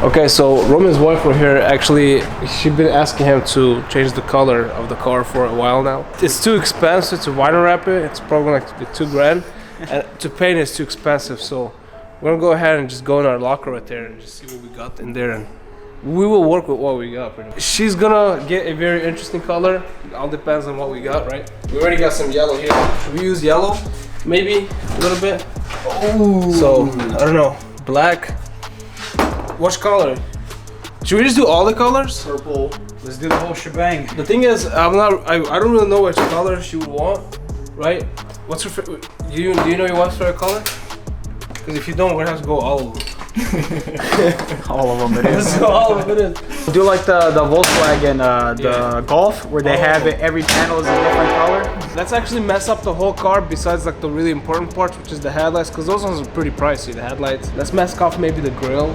Okay, so Roman's wife over here, actually, she's been asking him to change the color of the car for a while now. It's too expensive to vinyl wrap it. It's probably like $2,000. And to paint it's too expensive, so we're gonna go ahead and just go in our locker right there and just see what we got in there, and we will work with what we got. She's gonna get a very interesting color. It all depends on what we got, right? We already got some yellow here. Should we use yellow? Maybe a little bit. Ooh. So I don't know. Black. Which color? Should we just do all the colors? Purple. Let's do the whole shebang. The thing is, I don't really know which color she would want, right? What's her favorite? Do you know your wife's favorite color? Because if you don't, we're gonna have to go all of them. All of them it is. Let's go all of them it is. Do like the Volkswagen, the Golf, where they have it, every panel is a different color. Let's actually mess up the whole car besides like the really important parts, which is the headlights, because those ones are pretty pricey, the headlights. Let's mask off maybe the grill,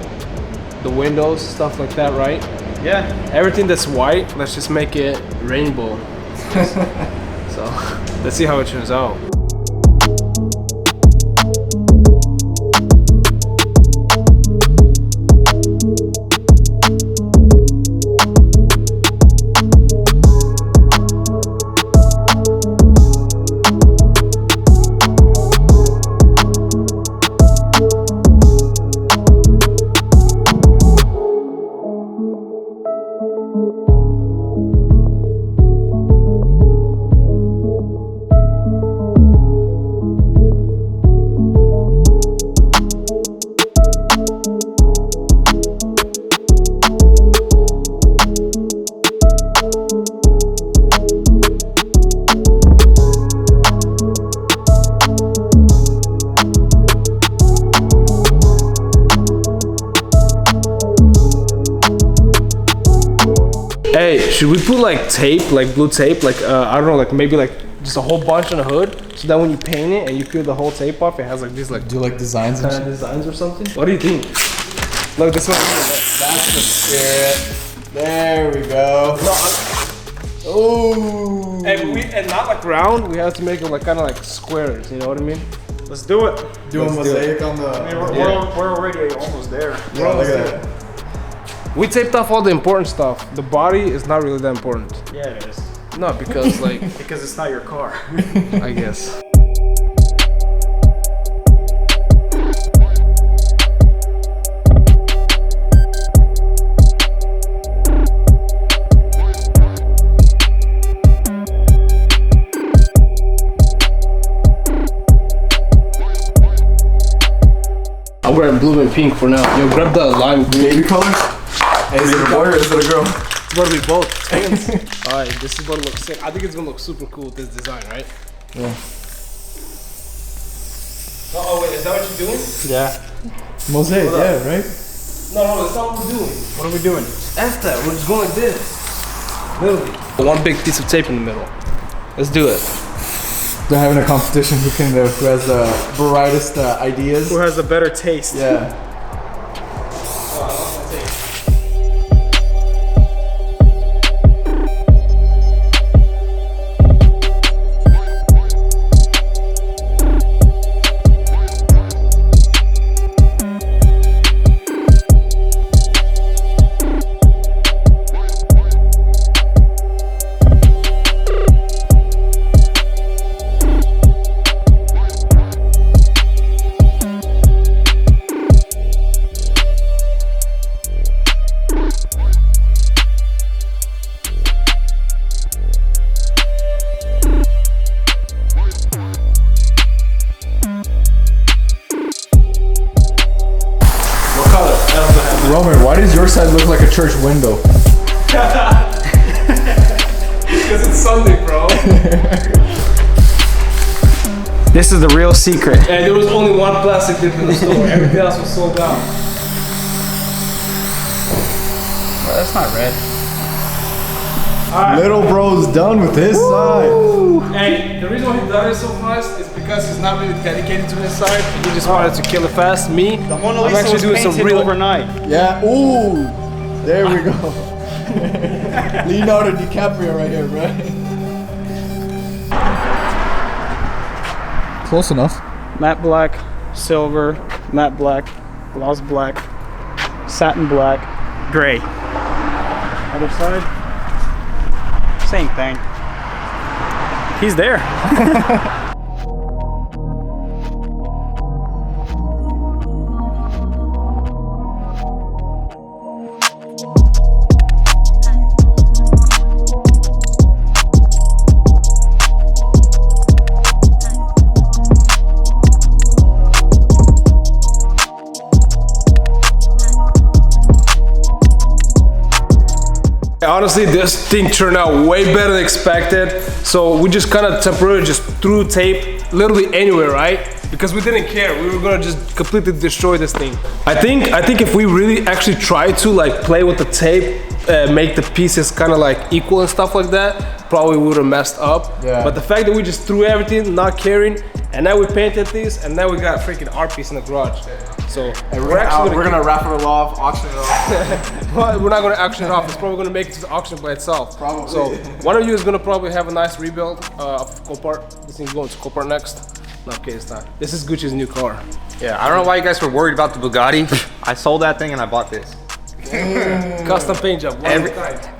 the windows, stuff like that, right? Yeah. Everything that's white, let's just make it rainbow. So let's see how it turns out. Hey, should we put like tape, like blue tape, like I don't know, like maybe like just a whole bunch on the hood, so that when you paint it and you peel the whole tape off, it has like these like do like designs kind of designs or something? What do you think? Look, this one. That's the spirit. There we go. Oh. And not like round. We have to make them like kind of like squares. You know what I mean? Let's do it. Do a mosaic on the. I mean, we're already almost there. Yeah, look at that. We taped off all the important stuff. The body is not really that important. Yeah, it is. No, because like Because it's not your car. I guess. I'm wearing blue and pink for now. Yo, grab the lime green. Baby color? Hey, is it a boy or is it a girl? It's gonna be both. Alright, this is gonna look sick. I think it's gonna look super cool with this design, right? Yeah. Oh wait, is that what you're doing? Yeah. Mosaic, yeah, right? No, that's not what we're doing. What are we doing? F that, we're just going like this. Literally. One big piece of tape in the middle. Let's do it. They're having a competition who has the brightest ideas. Who has a better taste? Yeah. Roman, why does your side look like a church window? Because it's Sunday, bro. This is the real secret. And there was only one plastic dip in the store. Everything else was sold out. Well, that's not red. Right. Little bro's done with his side. Hey, the reason why he done it so fast is because he's not really dedicated to his side. He just wanted to kill it fast. Me, The Mona I'm Lisa actually was doing some painted real overnight. Yeah, ooh. There we go. Leonardo DiCaprio right here, bro. Close enough. Matte black, silver, matte black, gloss black. satin black, gray. Other side, same thing. He's there. Honestly, this thing turned out way better than expected. So we just kind of temporarily just threw tape literally anywhere, right? Because we didn't care. We were gonna just completely destroy this thing. I think if we really actually tried to like play with the tape, make the pieces kind of like equal and stuff like that, probably would have messed up. Yeah. But the fact that we just threw everything, not caring, and now we painted these, and now we got a freaking art piece in the garage. So we're gonna raffle it off, auction it off. Well, we're not gonna auction it off. It's probably gonna make it to the auction by itself. Probably. So one of you is gonna probably have a nice rebuild of Copart. This thing's going to Copart next. No, okay, it's not. This is Gucci's new car. Yeah, I don't know why you guys were worried about the Bugatti. I sold that thing and I bought this. Custom paint job.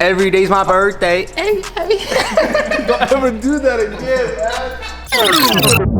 Every day's my birthday. Hey, hey. Don't ever do that again, man.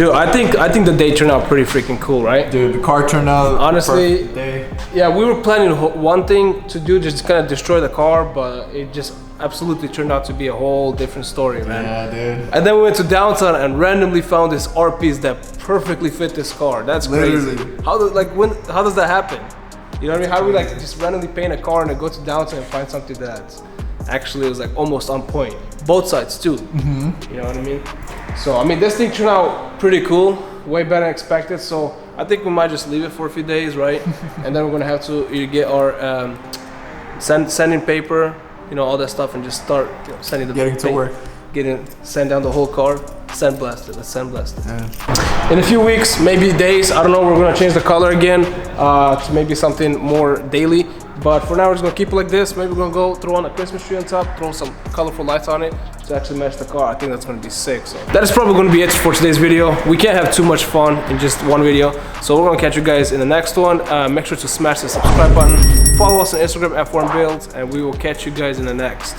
Dude, I think the day turned out pretty freaking cool, right? Dude, the car turned out honestly. day. Yeah, we were planning one thing to do, just kind of destroy the car, but it just absolutely turned out to be a whole different story, man. Yeah, dude. And then we went to downtown and randomly found this art piece that perfectly fit this car. That's crazy. Literally. How does that happen? You know what I mean? How do we like just randomly paint a car and then go to downtown and find something that actually was like almost on point? Both sides too. You know what I mean? So I mean, this thing turned out pretty cool, way better than expected. So I think we might just leave it for a few days, right? And then we're gonna have to get our sanding paper, you know, all that stuff, and just start sending the getting to work. Sand down the whole car, sandblast it. Let's sandblast it. Yeah. In a few weeks, maybe days, I don't know. We're gonna change the color again to maybe something more daily. But for now, we're just gonna keep it like this. Maybe we're gonna go throw on a Christmas tree on top, throw some colorful lights on it to actually match the car. I think that's gonna be sick. So that is probably gonna be it for today's video. We can't have too much fun in just one video. So we're gonna catch you guys in the next one. Make sure to smash the subscribe button. Follow us on Instagram at FormBuilds, and we will catch you guys in the next.